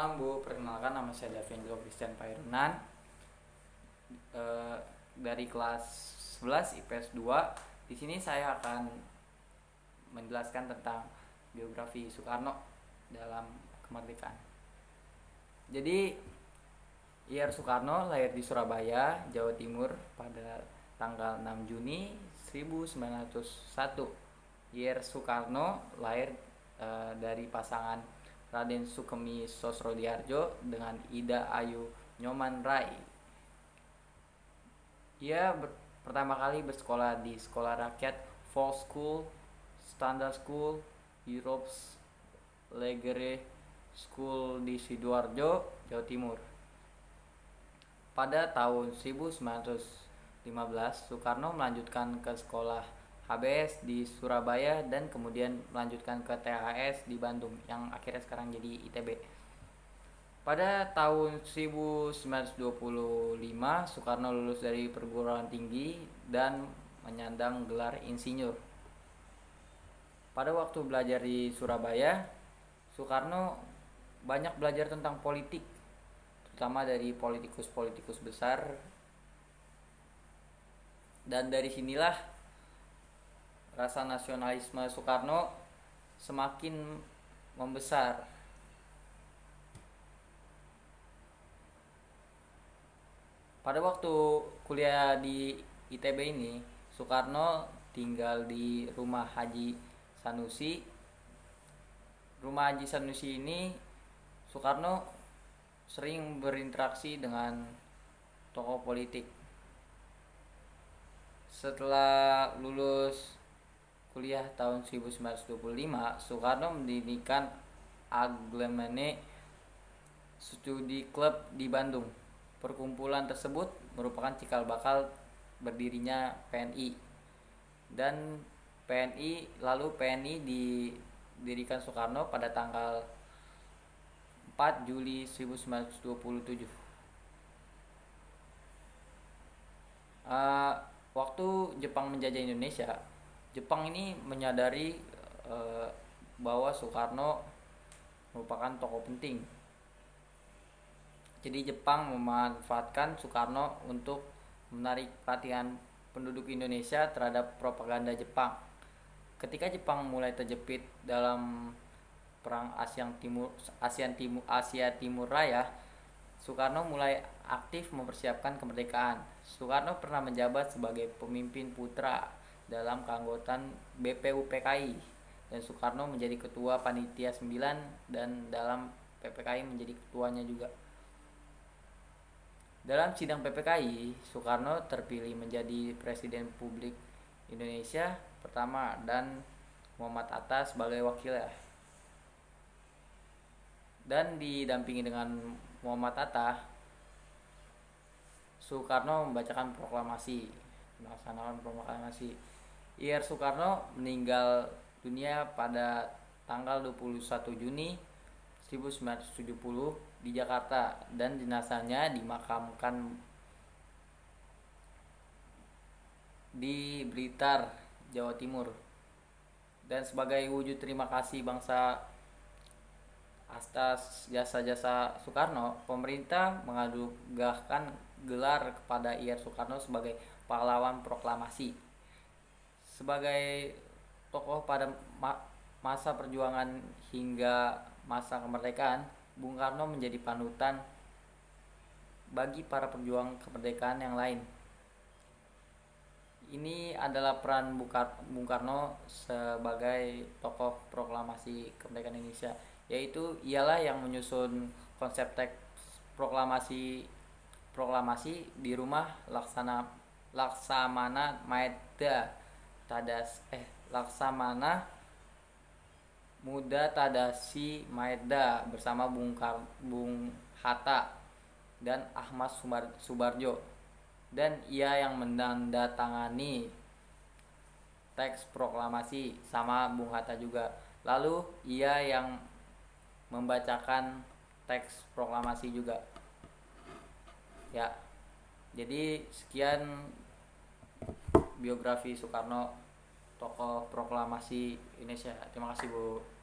Malam Bu, perkenalkan nama saya Davendro Christian Pairunan, dari kelas 11 IPS 2. Di sini saya akan menjelaskan tentang biografi Soekarno dalam kemerdekaan. Jadi, Ir Soekarno lahir di Surabaya, Jawa Timur pada tanggal 6 Juni 1901. Ir Soekarno lahir dari pasangan Raden Sukemi Sosrodihardjo dengan Ida Ayu Nyoman Rai. Ia pertama kali bersekolah di sekolah rakyat Fall School, Standard School, Europe's Legere School di Sidoarjo, Jawa Timur. Pada tahun 1915, Soekarno melanjutkan ke sekolah HBS di Surabaya dan kemudian melanjutkan ke THS di Bandung yang akhirnya sekarang jadi ITB. Pada tahun 1925, Soekarno lulus dari perguruan tinggi dan menyandang gelar insinyur. Pada waktu belajar di Surabaya, Soekarno banyak belajar tentang politik, terutama dari politikus-politikus besar. Dan dari sinilah rasa nasionalisme Soekarno semakin membesar. Pada waktu kuliah di ITB ini, Soekarno tinggal di rumah Haji Sanusi. Rumah Haji Sanusi ini Soekarno sering berinteraksi dengan tokoh politik. Setelah lulus kuliah tahun 1925, Soekarno mendirikan Aglemane Studi Club di Bandung. Perkumpulan tersebut merupakan cikal bakal berdirinya PNI. Dan PNI didirikan Soekarno pada tanggal 4 Juli 1927. Waktu Jepang menjajah Indonesia, Jepang ini menyadari bahwa Soekarno merupakan tokoh penting. Jadi Jepang memanfaatkan Soekarno untuk menarik perhatian penduduk Indonesia terhadap propaganda Jepang. Ketika Jepang mulai terjepit dalam Perang Asia Timur Raya, Soekarno mulai aktif mempersiapkan kemerdekaan. Soekarno pernah menjabat sebagai pemimpin putra dalam keanggotaan BPUPKI, dan Soekarno menjadi ketua panitia 9 dan dalam PPKI menjadi ketuanya juga. Dalam sidang PPKI, Soekarno terpilih menjadi Presiden Republik Indonesia pertama dan Muhammad Hatta sebagai wakilnya. Dan didampingi dengan Muhammad Hatta, Soekarno membacakan proklamasi. Ir Soekarno meninggal dunia pada tanggal 21 Juni 1970 di Jakarta, dan jenazahnya dimakamkan di Blitar, Jawa Timur. Dan sebagai wujud terima kasih bangsa atas jasa-jasa Soekarno, pemerintah menganugerahkan gelar kepada Ir Soekarno sebagai pahlawan proklamasi. Sebagai tokoh pada masa perjuangan hingga masa kemerdekaan, Bung Karno menjadi panutan bagi para pejuang kemerdekaan yang lain. Ini adalah peran Bung Karno sebagai tokoh proklamasi kemerdekaan Indonesia, yaitu ialah yang menyusun konsep teks proklamasi di rumah Laksamana Muda Tadashi Maeda bersama Bung Hatta dan Ahmad Subarjo, dan ia yang menandatangani teks proklamasi sama Bung Hatta juga. Lalu ia yang membacakan teks proklamasi juga. Ya. Jadi sekian biografi Soekarno, tokoh proklamasi Indonesia. Terima kasih Bu.